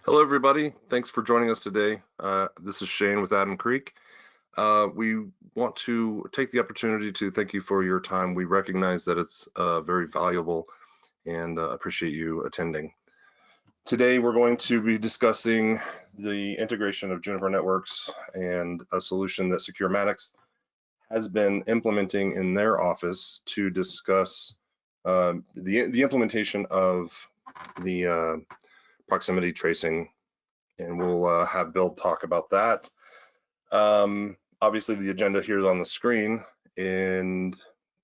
Hello, everybody. Thanks for joining us today. This is Shane with Adam Creek. We want to take the opportunity to thank you for your time. We recognize that it's very valuable and appreciate you attending. Today, we're going to be discussing the integration of Juniper Networks and a solution that Securematics has been implementing in their office to discuss the implementation of the proximity tracing, and we'll have Bill talk about that. Obviously, the agenda here is on the screen, and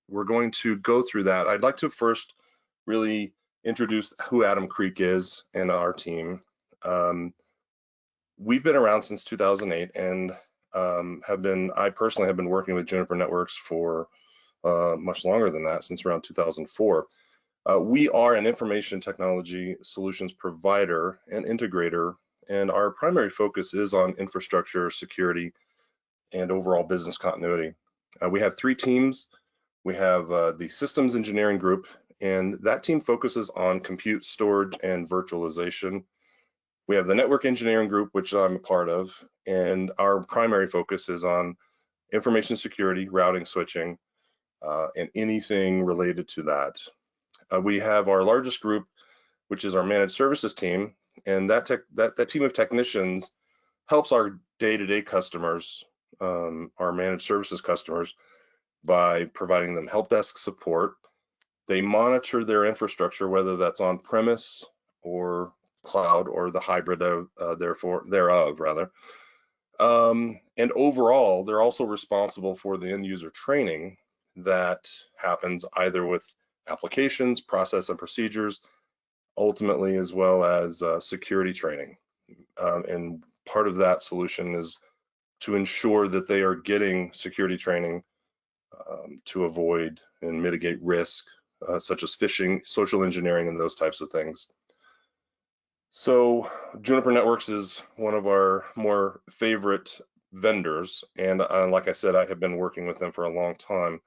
we're going to go through that. I'd like to first really introduce who Adam Creek is and our team. We've been around since 2008 and I personally have been working with Juniper Networks for much longer than that, since around 2004. We are an information technology solutions provider and integrator, and our primary focus is on infrastructure, security, and overall business continuity. We have three teams. We have the systems engineering group, and that team focuses on compute, storage, and virtualization. We have the network engineering group, which I'm a part of, and our primary focus is on information security, routing, switching, and anything related to that. We have our largest group, which is our managed services team, and that team of technicians helps our day-to-day customers, our managed services customers, by providing them help desk support. They monitor their infrastructure, whether that's on premise or cloud or the hybrid thereof rather. And overall, they're also responsible for the end user training that happens either with applications, process and procedures, ultimately, as well as security training. And part of that solution is to ensure that they are getting security training to avoid and mitigate risk, such as phishing, social engineering, and those types of things. So Juniper Networks is one of our more favorite vendors, and like I said, I have been working with them for a long time,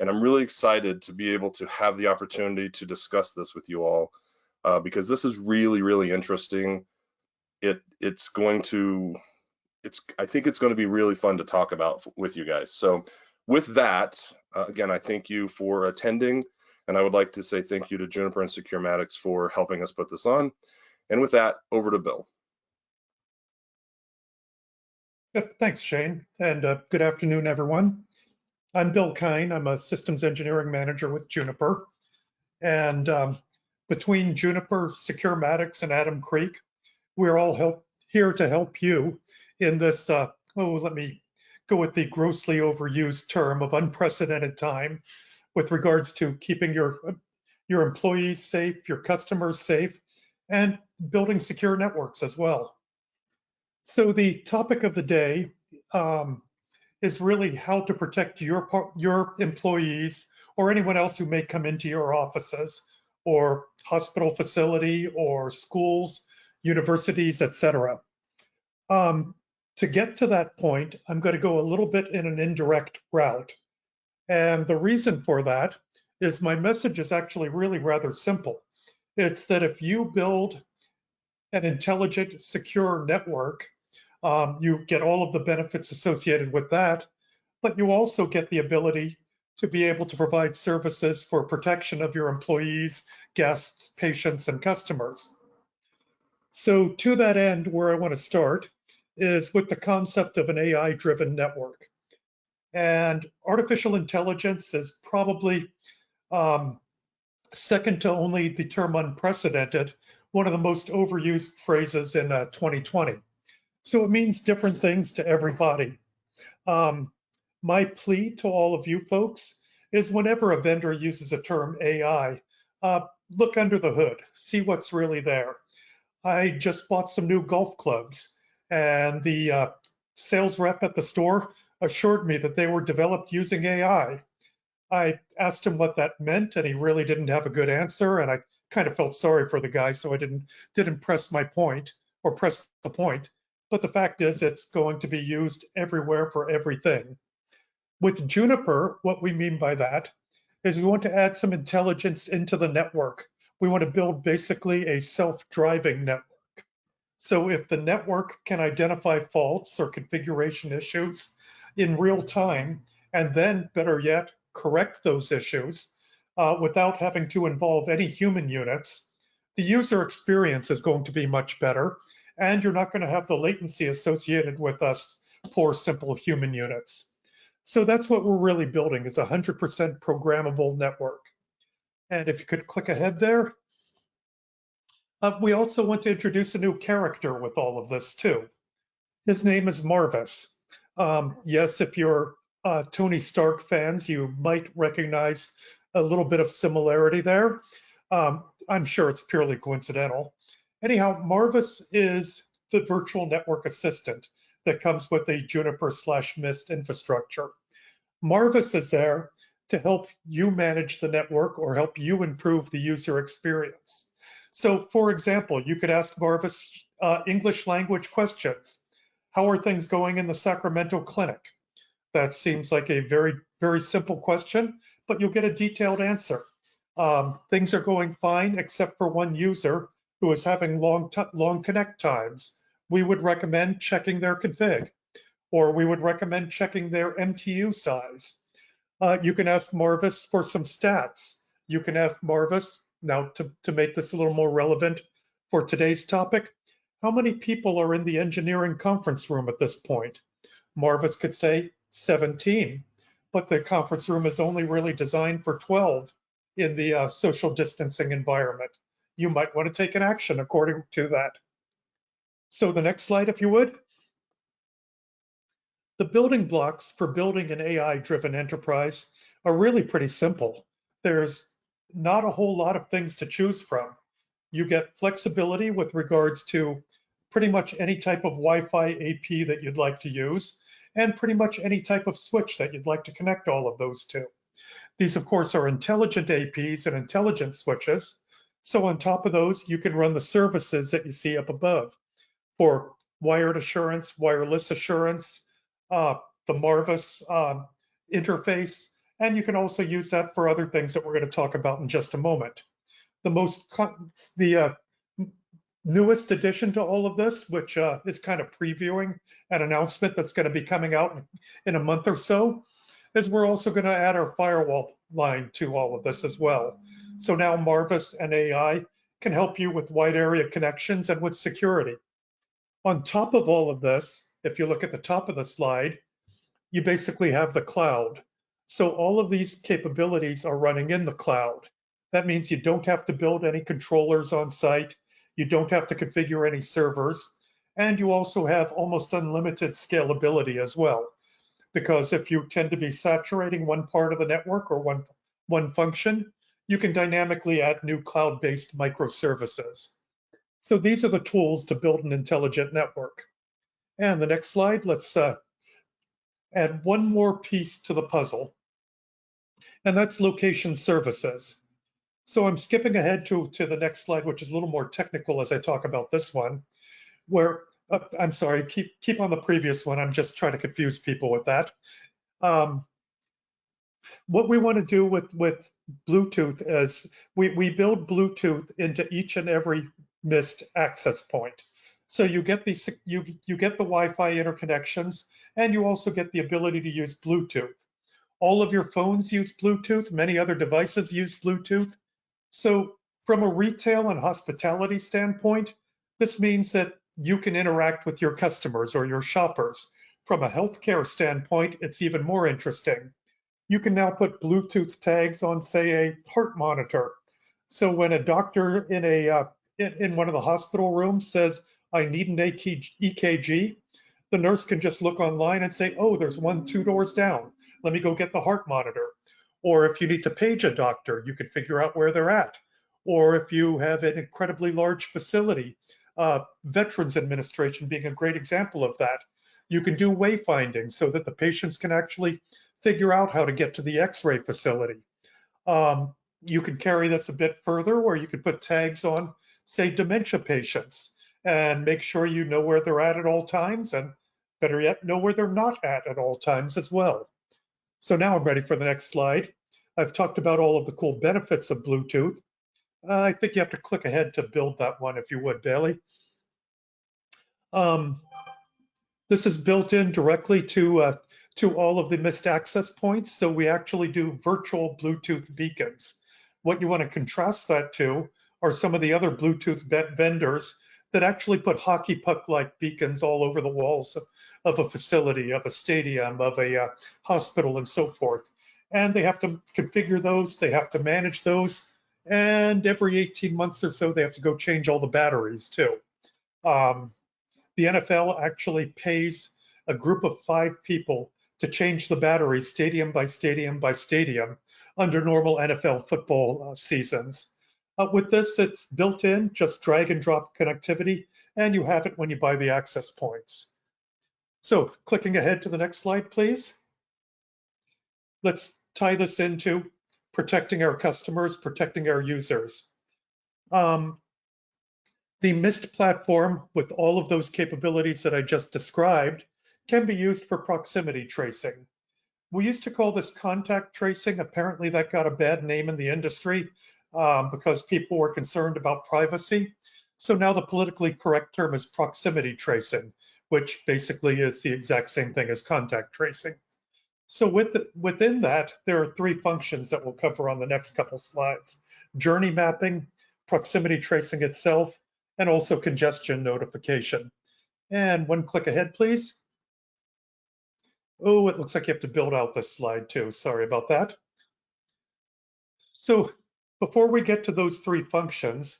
and I'm really excited to be able to have the opportunity to discuss this with you all, because this is really, really interesting. I think it's going to be really fun to talk about with you guys. So with that, again, I thank you for attending, and I would like to say thank you to Juniper and Securematics for helping us put this on. And with that, over to Bill. Thanks, Shane, and good afternoon, everyone. I'm Bill Kine. I'm a systems engineering manager with Juniper. And between Juniper, Securematics, and Adam Creek, we're all here to help you in this, let me go with the grossly overused term of unprecedented time with regards to keeping your employees safe, your customers safe, and building secure networks as well. So the topic of the day is really how to protect your employees or anyone else who may come into your offices or hospital facility or schools, universities, etc. To get to that point, I'm going to go a little bit in an indirect route. And the reason for that is my message is actually really rather simple. It's that if you build an intelligent, secure network, you get all of the benefits associated with that, but you also get the ability to be able to provide services for protection of your employees, guests, patients, and customers. So to that end, where I want to start is with the concept of an AI-driven network. And artificial intelligence is probably second to only the term unprecedented, one of the most overused phrases in 2020. So it means different things to everybody. My plea to all of you folks is whenever a vendor uses a term AI, look under the hood, see what's really there. I just bought some new golf clubs, and the sales rep at the store assured me that they were developed using AI. I asked him what that meant, and he really didn't have a good answer, and I kind of felt sorry for the guy, so I didn't press my point or press the point. But the fact is, it's going to be used everywhere for everything. With Juniper, what we mean by that is we want to add some intelligence into the network. We want to build basically a self-driving network. So if the network can identify faults or configuration issues in real time, and then better yet, correct those issues without having to involve any human units, the user experience is going to be much better, and you're not going to have the latency associated with us poor simple human units. So that's what we're really building, is a 100% programmable network. And if you could click ahead there, we also want to introduce a new character with all of this too. His name is Marvis. Yes, if you're Tony Stark fans, you might recognize a little bit of similarity there. I'm sure it's purely coincidental. Anyhow, Marvis is the virtual network assistant that comes with the Juniper/Mist infrastructure. Marvis is there to help you manage the network or help you improve the user experience. So for example, you could ask Marvis English language questions. How are things going in the Sacramento clinic? That seems like a very, very simple question, but you'll get a detailed answer. Things are going fine except for one user who is having long connect times. We would recommend checking their config, or we would recommend checking their MTU size. You can ask Marvis for some stats. You can ask Marvis, now to make this a little more relevant for today's topic, how many people are in the engineering conference room at this point? Marvis could say 17, but the conference room is only really designed for 12 in the social distancing environment. You might want to take an action according to that. So the next slide, if you would. The building blocks for building an AI-driven enterprise are really pretty simple. There's not a whole lot of things to choose from. You get flexibility with regards to pretty much any type of Wi-Fi AP that you'd like to use, and pretty much any type of switch that you'd like to connect all of those to. These, of course, are intelligent APs and intelligent switches. So on top of those, you can run the services that you see up above for wired assurance, wireless assurance, the Marvis interface, and you can also use that for other things that we're going to talk about in just a moment. The newest addition to all of this, which is kind of previewing an announcement that's going to be coming out in a month or so, is we're also going to add our firewall line to all of this as well. So now Marvis and AI can help you with wide area connections and with security. On top of all of this, if you look at the top of the slide, you basically have the cloud. So all of these capabilities are running in the cloud. That means you don't have to build any controllers on site. You don't have to configure any servers. And you also have almost unlimited scalability as well. Because if you tend to be saturating one part of the network or one function, you can dynamically add new cloud-based microservices. So these are the tools to build an intelligent network. And the next slide, let's add one more piece to the puzzle, and that's location services. So I'm skipping ahead to the next slide, which is a little more technical as I talk about this one, where, I'm sorry, keep on the previous one. I'm just trying to confuse people with that. What we want to do with Bluetooth is we build Bluetooth into each and every Mist access point. So you get the Wi-Fi interconnections, and you also get the ability to use Bluetooth. All of your phones use Bluetooth. Many other devices use Bluetooth. So from a retail and hospitality standpoint, this means that you can interact with your customers or your shoppers. From a healthcare standpoint, it's even more interesting. You can now put Bluetooth tags on, say, a heart monitor. So when a doctor in one of the hospital rooms says, I need an EKG, the nurse can just look online and say, oh, there's one 2 doors down. Let me go get the heart monitor. Or if you need to page a doctor, you can figure out where they're at. Or if you have an incredibly large facility, Veterans Administration being a great example of that, you can do wayfinding so that the patients can actually figure out how to get to the X-ray facility. You can carry this a bit further, where you could put tags on, say, dementia patients, and make sure you know where they're at all times, and better yet, know where they're not at all times as well. So now I'm ready for the next slide. I've talked about all of the cool benefits of Bluetooth. I think you have to click ahead to build that one, if you would, Bailey. Um, this is built in directly to all of the missed access points. So we actually do virtual Bluetooth beacons. What you want to contrast that to are some of the other Bluetooth vendors that actually put hockey puck-like beacons all over the walls of a facility, of a stadium, of a hospital, and so forth. And they have to configure those, they have to manage those, and every 18 months or so, they have to go change all the batteries too. The NFL actually pays a group of 5 people to change the batteries stadium by stadium by stadium under normal NFL football seasons. With this, it's built in, just drag and drop connectivity, and you have it when you buy the access points. So clicking ahead to the next slide, please. Let's tie this into protecting our customers, protecting our users. The Mist platform, with all of those capabilities that I just described, can be used for proximity tracing. We used to call this contact tracing. Apparently that got a bad name in the industry because people were concerned about privacy. So now the politically correct term is proximity tracing, which basically is the exact same thing as contact tracing. So within that, there are 3 functions that we'll cover on the next couple slides: journey mapping, proximity tracing itself, and also congestion notification. And 1 click ahead, please. Oh, it looks like you have to build out this slide too. Sorry about that. So before we get to those 3 functions,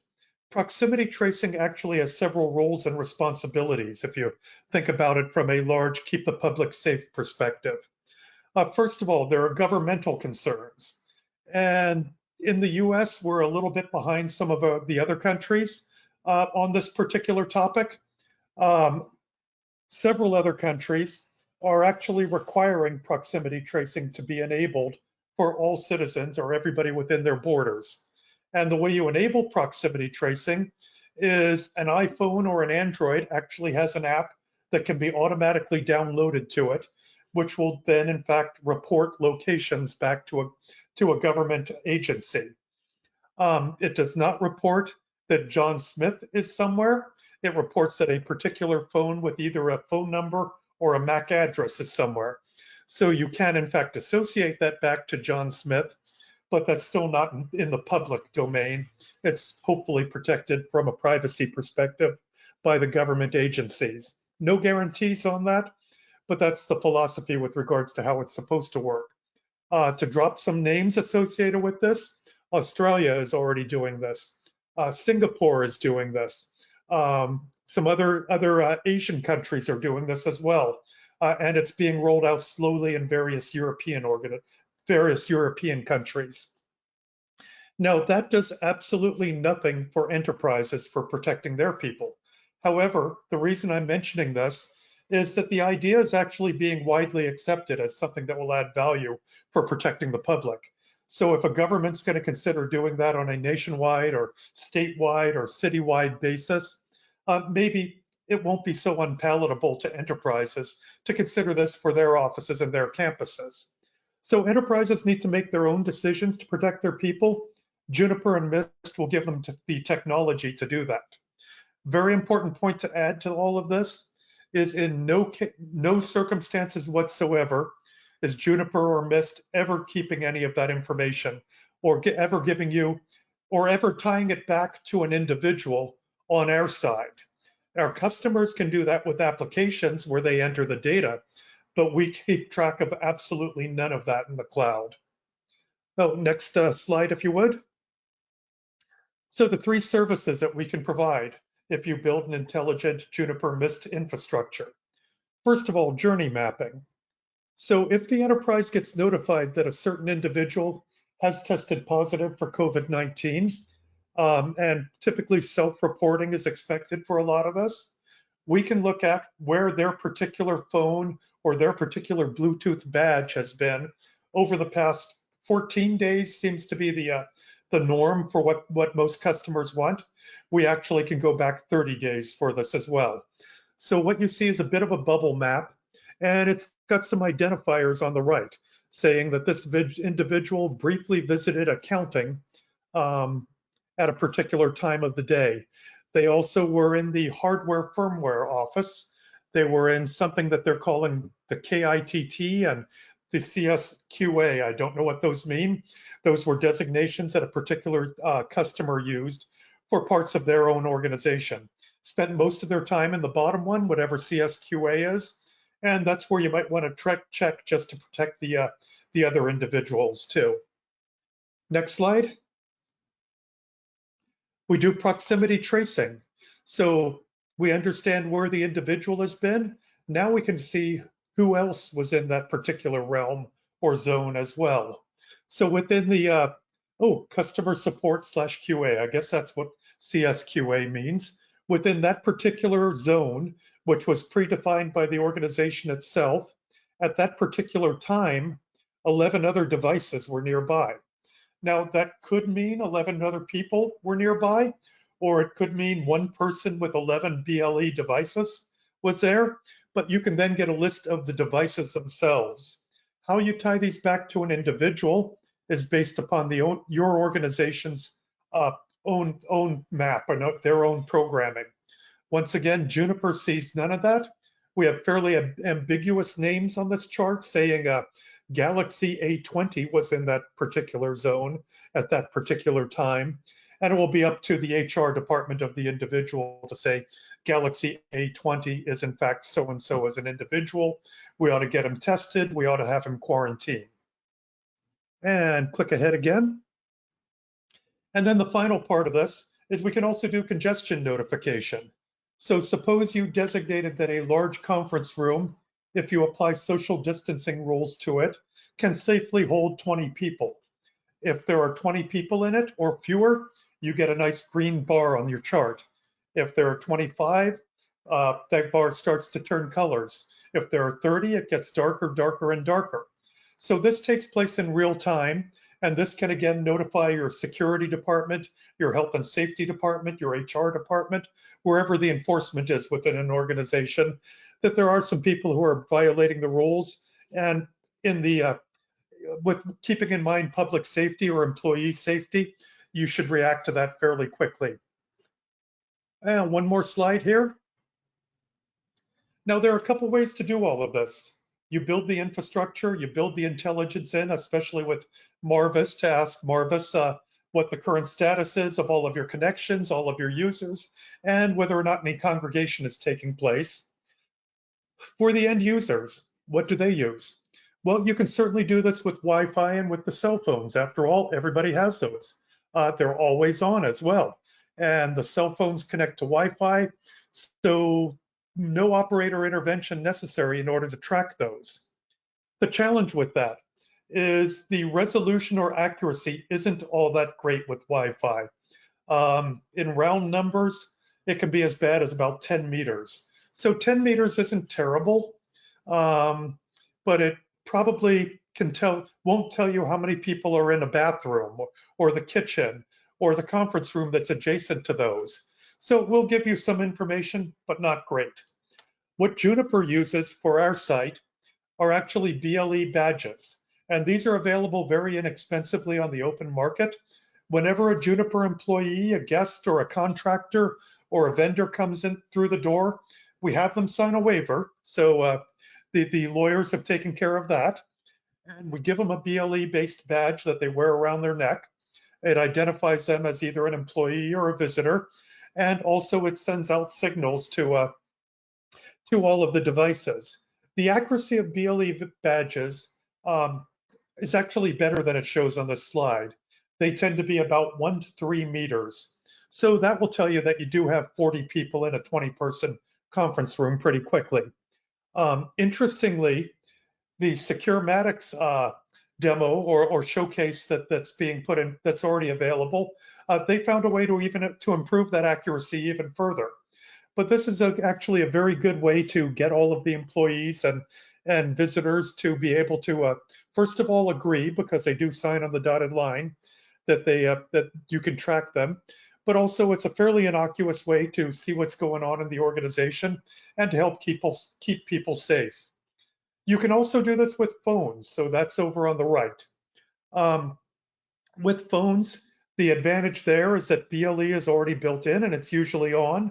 proximity tracing actually has several roles and responsibilities if you think about it from a large keep the public safe perspective. First of all, there are governmental concerns. And in the US, we're a little bit behind some of the other countries on this particular topic. Several other countries are actually requiring proximity tracing to be enabled for all citizens or everybody within their borders. And the way you enable proximity tracing is an iPhone or an Android actually has an app that can be automatically downloaded to it, which will then in fact report locations back to a government agency. It does not report that John Smith is somewhere. It reports that a particular phone with either a phone number or a MAC address is somewhere. So you can in fact associate that back to John Smith, but that's still not in the public domain. It's hopefully protected from a privacy perspective by the government agencies. No guarantees on that, but that's the philosophy with regards to how it's supposed to work. To drop some names associated with this, Australia is already doing this. Singapore is doing this. Some other Asian countries are doing this as well. And it's being rolled out slowly in various European countries. Now, that does absolutely nothing for enterprises for protecting their people. However, the reason I'm mentioning this is that the idea is actually being widely accepted as something that will add value for protecting the public. So if a government's going to consider doing that on a nationwide or statewide or citywide basis, maybe it won't be so unpalatable to enterprises to consider this for their offices and their campuses. So enterprises need to make their own decisions to protect their people. Juniper and Mist will give them the technology to do that. Very important point to add to all of this is in no circumstances whatsoever is Juniper or Mist ever keeping any of that information or ever giving you or ever tying it back to an individual on our side. Our customers can do that with applications where they enter the data, but we keep track of absolutely none of that in the cloud. Oh, next slide, if you would. So the 3 services that we can provide if you build an intelligent Juniper Mist infrastructure. First of all, journey mapping. So if the enterprise gets notified that a certain individual has tested positive for COVID-19, and typically self-reporting is expected for a lot of us, we can look at where their particular phone or their particular Bluetooth badge has been over the past 14 days seems to be the norm for what most customers want. We actually can go back 30 days for this as well. So what you see is a bit of a bubble map, and it's got some identifiers on the right saying that this individual briefly visited accounting at a particular time of the day. They also were in the hardware firmware office. They were in something that they're calling the KITT and the CSQA. I don't know what those mean. Those were designations that a particular customer used for parts of their own organization. Spent most of their time in the bottom one, whatever CSQA is, and that's where you might want to check just to protect the other individuals too. Next slide. We do proximity tracing. So we understand where the individual has been. Now we can see who else was in that particular realm or zone as well. So within the, customer support / QA, I guess that's what CSQA means. Within that particular zone, which was predefined by the organization itself, at that particular time, 11 other devices were nearby. Now, that could mean 11 other people were nearby, or it could mean one person with 11 BLE devices was there, but you can then get a list of the devices themselves. How you tie these back to an individual is based upon your organization's own map or their own programming. Once again, Juniper sees none of that. We have fairly ambiguous names on this chart saying Galaxy A20 was in that particular zone at that particular time. And it will be up to the HR department of the individual to say Galaxy A20 is in fact so-and-so as an individual. We ought to get him tested. We ought to have him quarantined. And click ahead again. And then the final part of this is we can also do congestion notification. So suppose you designated that a large conference room, if you apply social distancing rules to it, can safely hold 20 people. If there are 20 people in it or fewer, you get a nice green bar on your chart. If there are 25, that bar starts to turn colors. If there are 30, it gets darker, darker, and darker. So this takes place in real time, and this can again notify your security department, your health and safety department, your HR department, wherever the enforcement is within an organization, that there are some people who are violating the rules. And in the with keeping in mind public safety or employee safety, you should react to that fairly quickly. And one more slide here. Now, there are a couple ways to do all of this. You build the infrastructure, you build the intelligence in, especially with Marvis, to ask Marvis what the current status is of all of your connections, all of your users, and whether or not any congregation is taking place. For the end users, what do they use? Well, you can certainly do this with Wi-Fi and with the cell phones. After all, everybody has those. They're always on as well. And the cell phones connect to Wi-Fi, so no operator intervention necessary in order to track those. The challenge with that is the resolution or accuracy isn't all that great with Wi-Fi. In round numbers, it can be as bad as about 10 meters. So 10 meters isn't terrible, but it probably won't tell you how many people are in a bathroom or the kitchen or the conference room that's adjacent to those. So it will give you some information, but not great. What Juniper uses for our site are actually BLE badges, and these are available very inexpensively on the open market. Whenever a Juniper employee, a guest, or a contractor or a vendor comes in through the door, we have them sign a waiver. So the lawyers have taken care of that. And we give them a BLE-based badge that they wear around their neck. It identifies them as either an employee or a visitor. And also it sends out signals to all of the devices. The accuracy of BLE badges is actually better than it shows on this slide. They tend to be about 1 to 3 meters. So that will tell you that you do have 40 people in a 20-person conference room pretty quickly. Interestingly, the Securematics demo or showcase that's being put in, that's already available, they found a way to improve that accuracy even further. But this is actually a very good way to get all of the employees and visitors to be able to, first of all, agree, because they do sign on the dotted line, that that you can track them. But also it's a fairly innocuous way to see what's going on in the organization and to help keep people safe. You can also do this with phones, so that's over on the right. With phones, The advantage there is that BLE is already built in and it's usually on.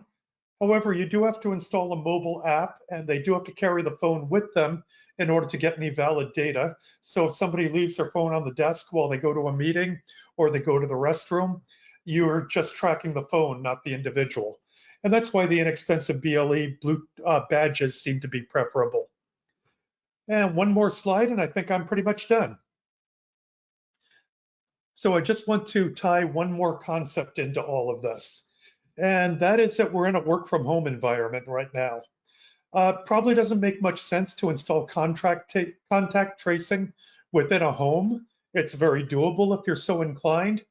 However, you do have to install a mobile app and they do have to carry the phone with them in order to get any valid data. So if somebody leaves their phone on the desk while they go to a meeting or they go to the restroom, you're just tracking the phone, not the individual. And that's why the inexpensive BLE blue badges seem to be preferable. And one more slide, and I think I'm pretty much done. So I just want to tie one more concept into all of this. And that is that we're in a work from home environment right now. Probably doesn't make much sense to install contact tracing within a home. It's very doable if you're so inclined.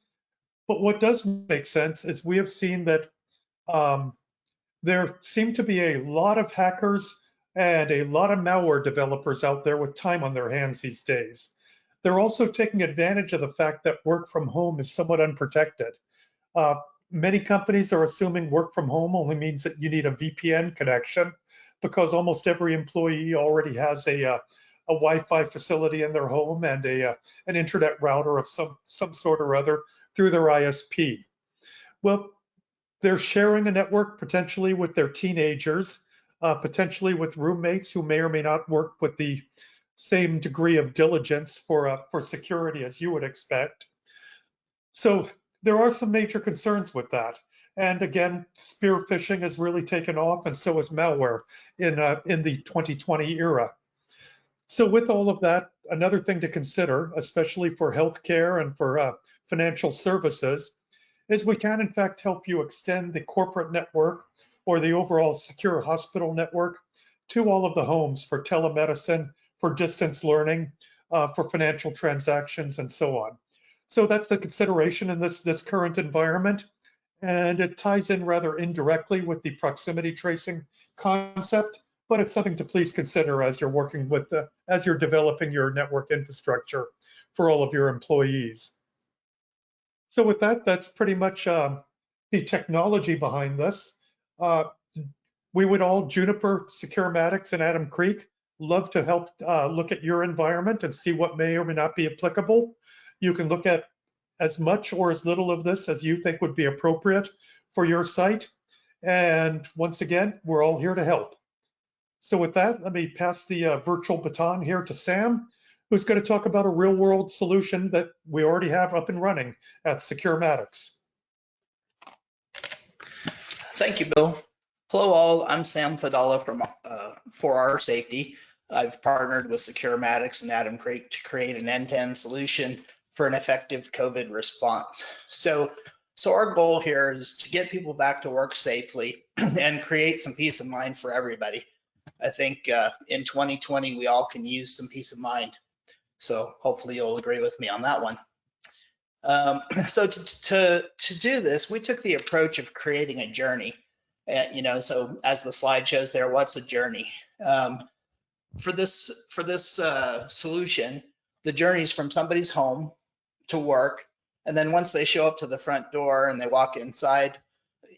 But what does make sense is we have seen that there seem to be a lot of hackers and a lot of malware developers out there with time on their hands these days. They're also taking advantage of the fact that work from home is somewhat unprotected. Many companies are assuming work from home only means that you need a VPN connection because almost every employee already has a Wi-Fi facility in their home and an internet router of some sort or other through their ISP. Well, they're sharing a network potentially with their teenagers, potentially with roommates who may or may not work with the same degree of diligence for security as you would expect. So there are some major concerns with that. And again, spear phishing has really taken off, and so has malware in the 2020 era. So with all of that, another thing to consider, especially for healthcare and for financial services, is we can in fact help you extend the corporate network or the overall secure hospital network to all of the homes for telemedicine, for distance learning, for financial transactions, and so on. So that's the consideration in this current environment. And it ties in rather indirectly with the proximity tracing concept, but it's something to please consider as you're working with as you're developing your network infrastructure for all of your employees. So with that, that's pretty much the technology behind this. We would all, Juniper, Securematics, and Adam Creek, love to help look at your environment and see what may or may not be applicable. You can look at as much or as little of this as you think would be appropriate for your site. And once again, we're all here to help. So with that, let me pass the virtual baton here to Sam, who's going to talk about a real world solution that we already have up and running at Securematics. Thank you, Bill. Hello all, I'm Sam Fadala from 4R Safety. I've partnered with Securematics and Adam Creek to create an end-to-end solution for an effective COVID response. So our goal here is to get people back to work safely and create some peace of mind for everybody. I think in 2020, we all can use some peace of mind. So hopefully you'll agree with me on that one. So to do this, we took the approach of creating a journey. So as the slide shows there, what's a journey? For this solution, the journey is from somebody's home to work, and then once they show up to the front door and they walk inside,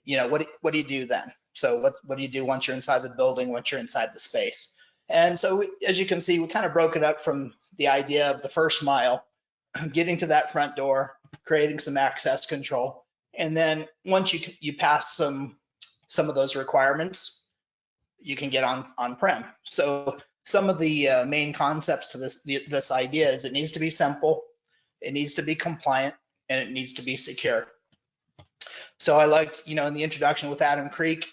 what do you do then? So what do you do once you're inside the building, once you're inside the space? And so as you can see, we kind of broke it up from the idea of the first mile, getting to that front door, creating some access control, and then once you pass some of those requirements, you can get on-prem. So some of the main concepts to this idea is it needs to be simple, it needs to be compliant, and it needs to be secure. So I liked, in the introduction with Adam Creek,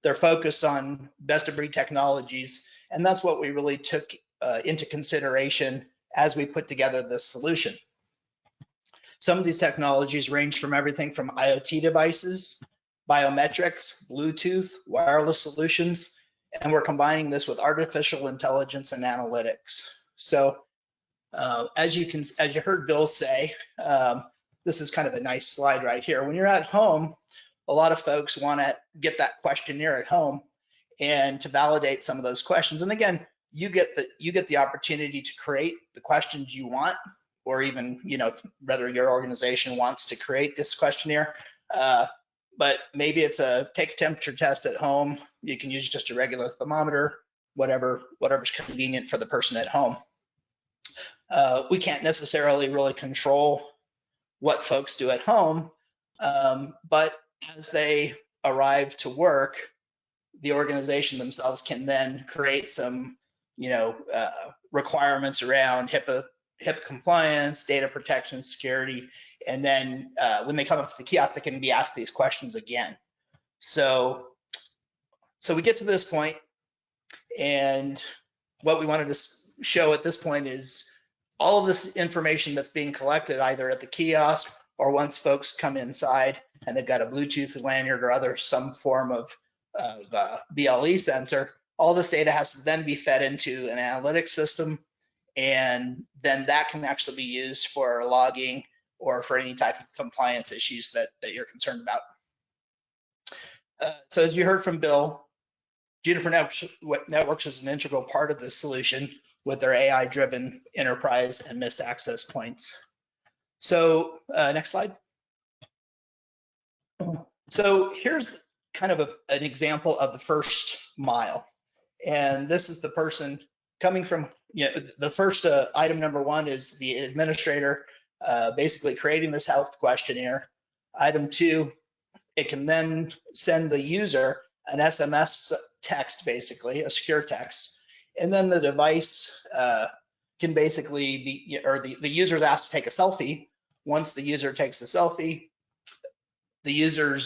they're focused on best of breed technologies, and that's what we really took into consideration as we put together this solution. Some of these technologies range from everything from IoT devices, biometrics, Bluetooth, wireless solutions, and we're combining this with artificial intelligence and analytics. So as you heard Bill say, this is kind of a nice slide right here. When you're at home, a lot of folks want to get that questionnaire at home and to validate some of those questions. And again, you get the opportunity to create the questions you want, or even whether your organization wants to create this questionnaire. But maybe it's take a temperature test at home. You can use just a regular thermometer, whatever's convenient for the person at home. We can't necessarily really control what folks do at home. But as they arrive to work, the organization themselves can then create some, requirements around HIPAA compliance, data protection, security, and then when they come up to the kiosk, they can be asked these questions again. So we get to this point, and what we wanted to show at this point is all of this information that's being collected either at the kiosk or once folks come inside and they've got a Bluetooth lanyard or some form of BLE sensor. All this data has to then be fed into an analytics system, and then that can actually be used for logging or for any type of compliance issues that you're concerned about. So as you heard from Bill, Juniper Networks is an integral part of this solution with their AI-driven enterprise and missed access points. So next slide. So here's kind of an example of the first mile. And this is the person coming from, the first item number one is the administrator basically creating this health questionnaire. Item two, it can then send the user an SMS text, basically a secure text. And then the device can basically be, or the user is asked to take a selfie. Once the user takes a selfie, the user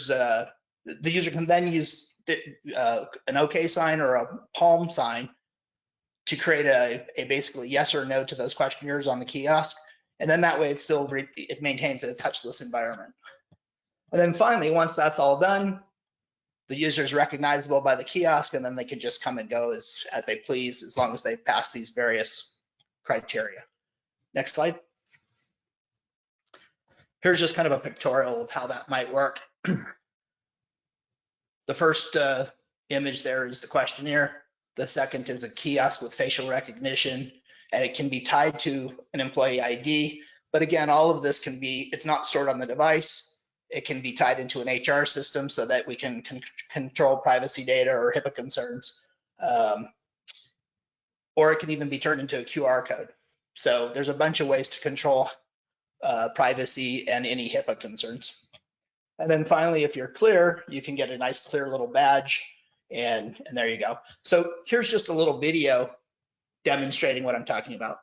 can then use an OK sign or a palm sign to create a basically yes or no to those questionnaires on the kiosk. And then that way it maintains a touchless environment. And then finally, once that's all done, the user is recognizable by the kiosk, and then they can just come and go as they please, as long as they pass these various criteria. Next slide. Here's just kind of a pictorial of how that might work. The first image there is the questionnaire. The second is a kiosk with facial recognition, and it can be tied to an employee ID. But again, all of this it's not stored on the device. It can be tied into an HR system so that we can control privacy data or HIPAA concerns. Or it can even be turned into a QR code. So there's a bunch of ways to control privacy and any HIPAA concerns. And then finally, if you're clear, you can get a nice clear little badge, and there you go. So here's just a little video demonstrating what I'm talking about.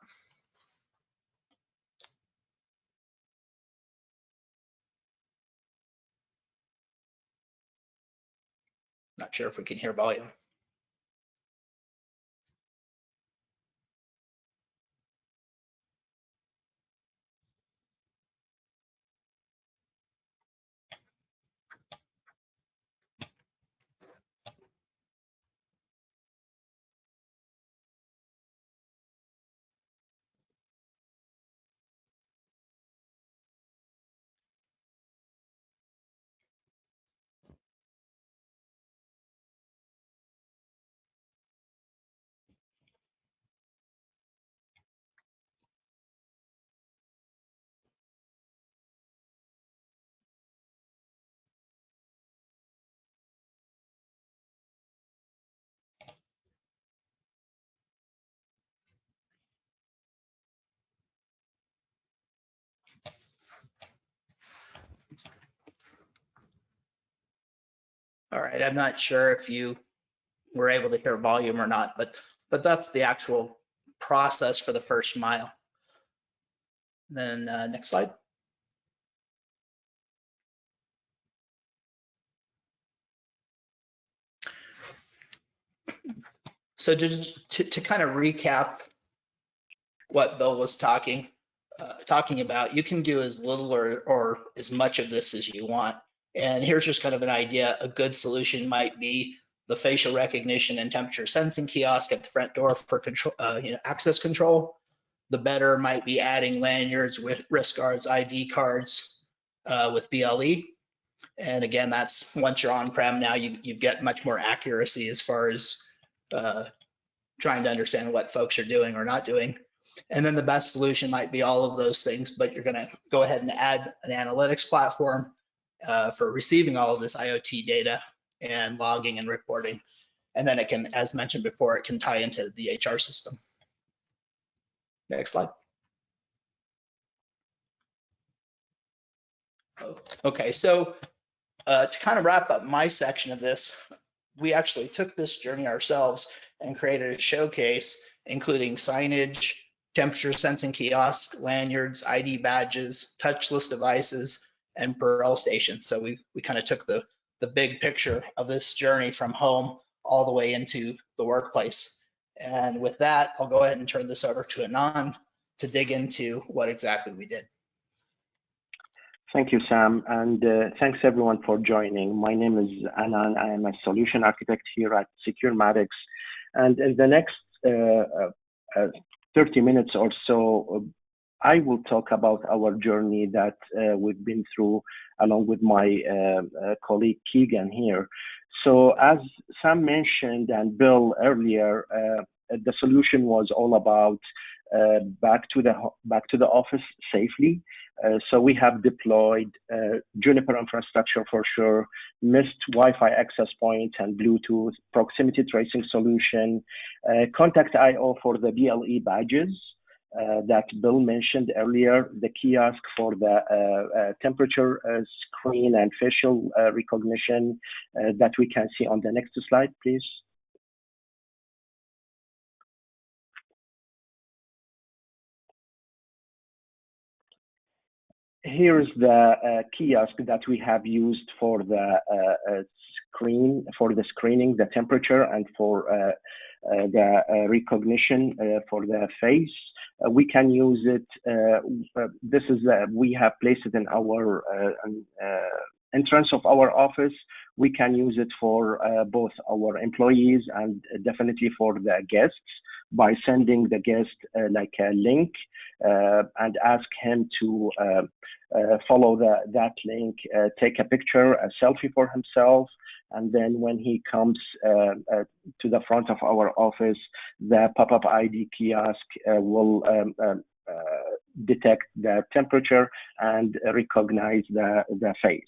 Not sure if we can hear volume. All right, I'm not sure if you were able to hear volume or not, but that's the actual process for the first mile. Then next slide. So just to kind of recap what Bill was talking about, you can do as little or as much of this as you want. And here's just kind of an idea. A good solution might be the facial recognition and temperature sensing kiosk at the front door for control, access control. The better might be adding lanyards with wrist guards, ID cards with BLE. And again, that's once you're on-prem now, you get much more accuracy as far as trying to understand what folks are doing or not doing. And then the best solution might be all of those things, but you're going to go ahead and add an analytics platform for receiving all of this IoT data and logging and reporting. And then it can, as mentioned before, it can tie into the HR system. Next slide. Okay, so to kind of wrap up my section of this, we actually took this journey ourselves and created a showcase, including signage, temperature sensing kiosks, lanyards, ID badges, touchless devices, and Braille stations. So we kind of took the big picture of this journey from home all the way into the workplace. And with that, I'll go ahead and turn this over to Anand to dig into what exactly we did. Thank you, Sam, and thanks everyone for joining. My name is Anand. I am a solution architect here at Securematics, and in the next 30 minutes or so, I will talk about our journey that we've been through along with my colleague Keegan here. So as Sam mentioned and Bill earlier, the solution was all about back to the office safely. So we have deployed Juniper infrastructure for sure, Mist Wi-Fi access point and Bluetooth, proximity tracing solution, Contact IO for the BLE badges that Bill mentioned earlier, the kiosk for the temperature screen and facial recognition that we can see on the next slide, please. Here's the kiosk that we have used for the screening, the temperature, and for the recognition for the face. We can use it. This is we have placed it in our entrance of our office. We can use it for both our employees and definitely for the guests by sending the guest like a link and ask him to follow that link, take a picture, a selfie for himself, and then when he comes to the front of our office, the pop-up ID kiosk will detect the temperature and recognize the face.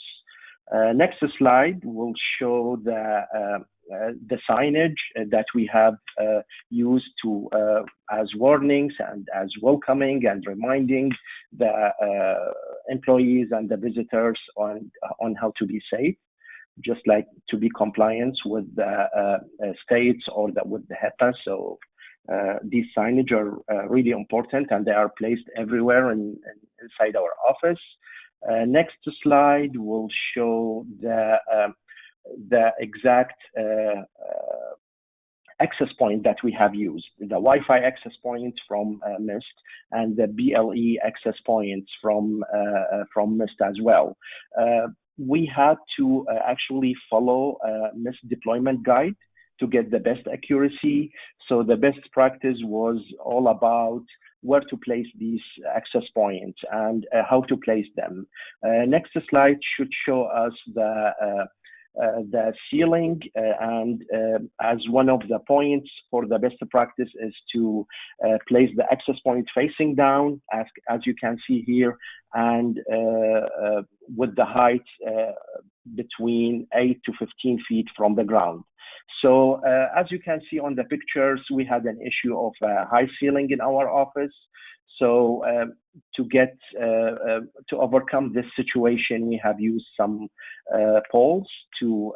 Next slide will show the signage that we have used to as warnings and as welcoming and reminding the employees and the visitors on how to be safe, just like to be compliant with the states or with the HIPAA. So these signage are really important, and they are placed everywhere inside our office. Next slide will show the exact access point that we have used, the Wi-Fi access point from Mist and the BLE access points from Mist as well. We had to actually follow Mist deployment guide to get the best accuracy. So the best practice was all about where to place these access points and how to place them. Next slide should show us the ceiling, and as one of the points for the best practice is to place the access point facing down, as you can see here, and with the height between 8 to 15 feet from the ground. So as you can see on the pictures, we had an issue of high ceiling in our office. So to overcome this situation, we have used some poles to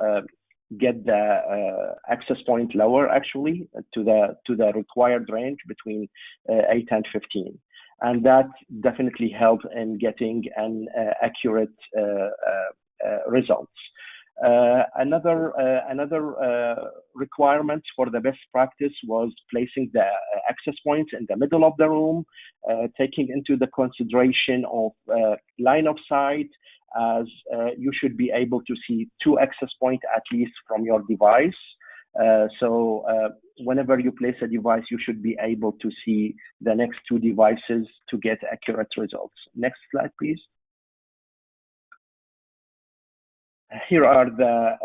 get the access point lower, actually, to the required range between 8 and 15. And that definitely helped in getting an accurate results. Another requirement for the best practice was placing the access points in the middle of the room, taking into the consideration of line of sight, as you should be able to see 2 access points at least from your device. So whenever you place a device, you should be able to see the next 2 devices to get accurate results. Next slide, please. Here are the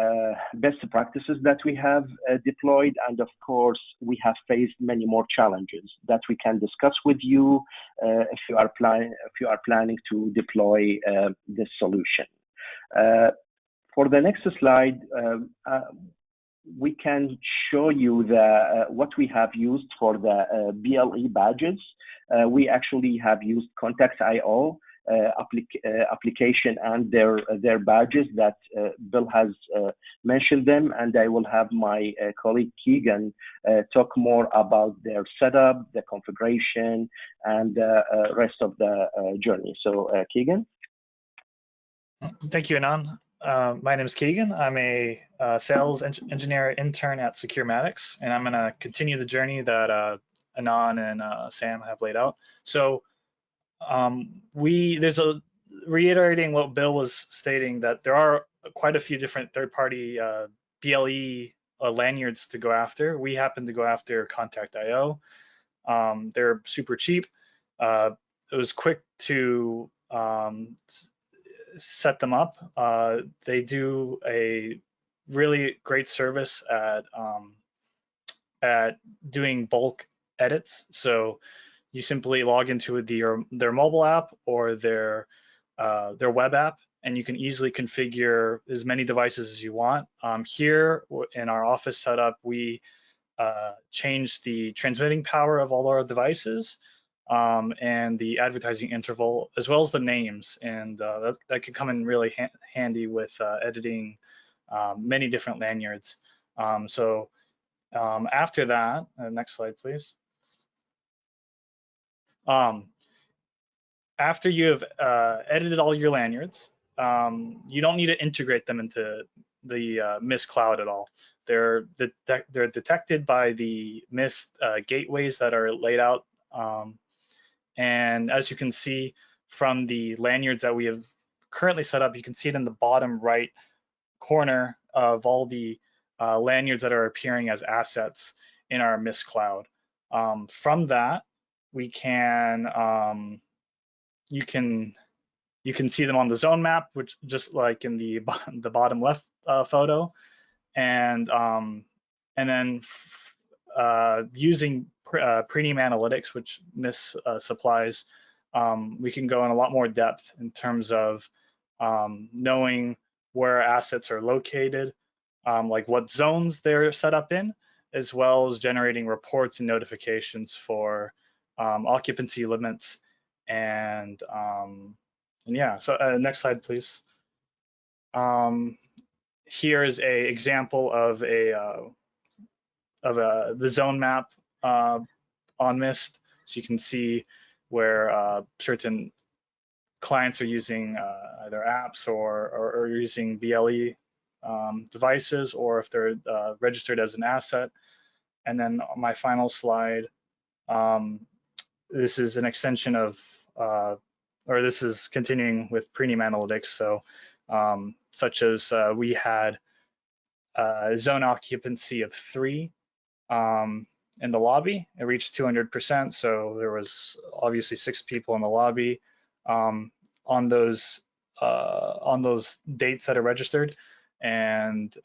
best practices that we have deployed, and of course, we have faced many more challenges that we can discuss with you if you are planning to deploy this solution. For the next slide, we can show you what we have used for the BLE badges. We actually have used Contact IO. application and their badges that Bill has mentioned them, and I will have my colleague Keegan talk more about their setup, the configuration, and the rest of the journey. So Keegan. Thank you, Anand. My name is Keegan. I'm a sales engineer intern at Securematics, and I'm going to continue the journey that Anand and Sam have laid out. So reiterating what Bill was stating, that there are quite a few different third-party BLE lanyards to go after. We happen to go after Contact.io. They're super cheap. It was quick to set them up. They do a really great service at doing bulk edits. So you simply log into their mobile app or their web app, and you can easily configure as many devices as you want. Here in our office setup, we changed the transmitting power of all our devices, and the advertising interval, as well as the names, and that could come in really handy with editing many different lanyards. After that, next slide, please. After you have edited all your lanyards, you don't need to integrate them into the Mist cloud at all. They're detected by the Mist gateways that are laid out. And as you can see from the lanyards that we have currently set up, you can see it in the bottom right corner of all the lanyards that are appearing as assets in our Mist cloud. From that, we can you can see them on the zone map, which just like in the bottom left photo, and then using Premium Analytics, which Mist supplies, we can go in a lot more depth in terms of knowing where assets are located, like what zones they're set up in, as well as generating reports and notifications for occupancy limits. And yeah, so next slide, please. Here is a example of the zone map on Mist, so you can see where certain clients are using either apps or using BLE devices, or if they're registered as an asset. And then on my final slide, this is an extension of, or this is continuing with Premium Analytics. So such as we had zone occupancy of 3 in the lobby. It reached 200%. So there was obviously 6 people in the lobby on those dates that are registered, and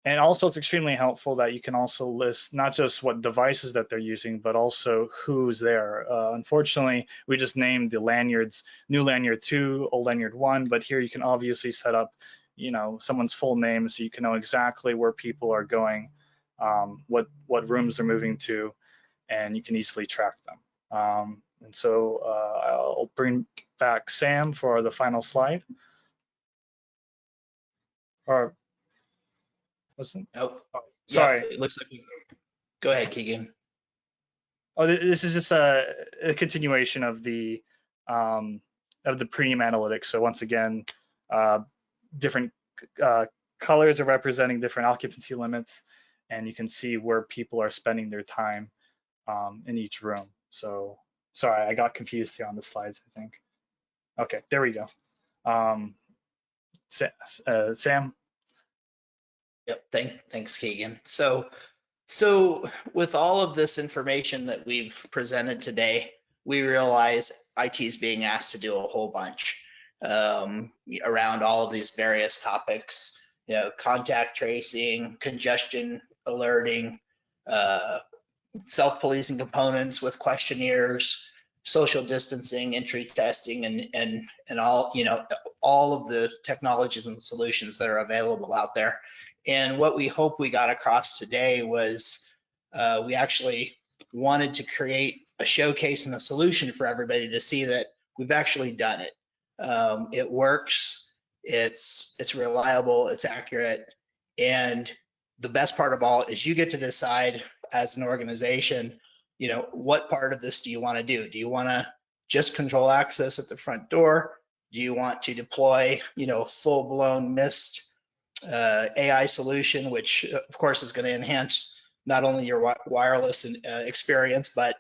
also it's extremely helpful that you can also list not just what devices that they're using, but also who's there. Unfortunately, we just named the lanyards, new lanyard 2, old lanyard 1, but here you can obviously set up, someone's full name, so you can know exactly where people are going, what rooms they're moving to, and you can easily track them. And so I'll bring back Sam for the final slide. Or listen. Oh, sorry. Yeah, it looks like. Go ahead, Keegan. Oh, this is just a continuation of the Premium Analytics. So once again, different colors are representing different occupancy limits, and you can see where people are spending their time in each room. So sorry, I got confused here on the slides, I think. Okay, there we go. Sam? Yep, thanks, Keegan. So with all of this information that we've presented today, we realize IT is being asked to do a whole bunch around all of these various topics, contact tracing, congestion alerting, self-policing components with questionnaires, social distancing, entry testing, and all, all of the technologies and solutions that are available out there. And what we hope we got across today was we actually wanted to create a showcase and a solution for everybody to see that we've actually done it. It works, it's reliable, it's accurate, and the best part of all is you get to decide as an organization, you know, what part of this do you want to do? Do you want to just control access at the front door? Do you want to deploy, you know, full-blown Mist AI solution, which of course is going to enhance not only your wireless experience, but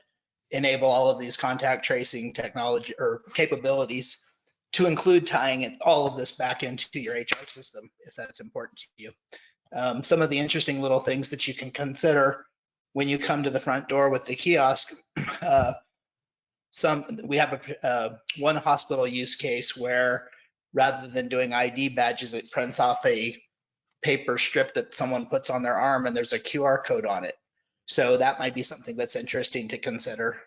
enable all of these contact tracing technology or capabilities to include tying all of this back into your HR system, if that's important to you. Some of the interesting little things that you can consider when you come to the front door with the kiosk. We have one hospital use case where rather than doing ID badges, it prints off a paper strip that someone puts on their arm and there's a QR code on it. So that might be something that's interesting to consider.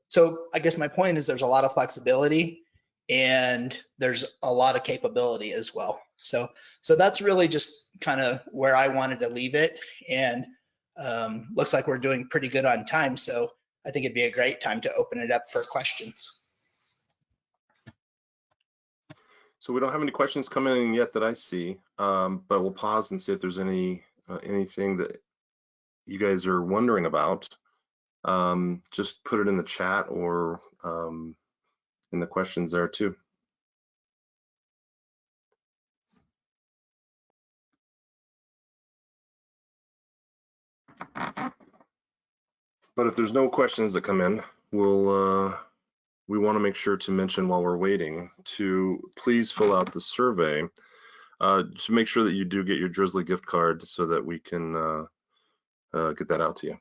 So I guess my point is there's a lot of flexibility and there's a lot of capability as well. So that's really just kind of where I wanted to leave it. And looks like we're doing pretty good on time. So I think it'd be a great time to open it up for questions. So we don't have any questions coming in yet that I see, but we'll pause and see if there's anything that you guys are wondering about. Just put it in the chat or in the questions there too. But if there's no questions that come in, we want to make sure to mention while we're waiting to please fill out the survey to make sure that you do get your Drizzly gift card so that we can get that out to you.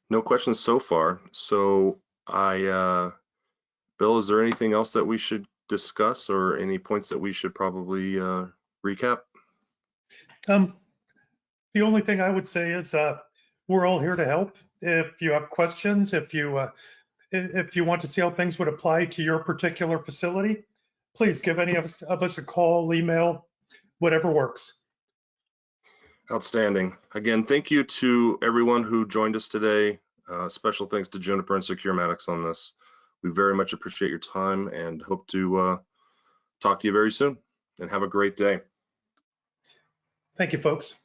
No questions so far. So Bill, is there anything else that we should discuss or any points that we should probably recap? The only thing I would say is we're all here to help. If you have questions, if you want to see how things would apply to your particular facility, please give any of us a call, email, whatever works. Outstanding. Again, thank you to everyone who joined us today. Special thanks to Juniper and Securematics on this. We very much appreciate your time and hope to talk to you very soon. And have a great day. Thank you, folks.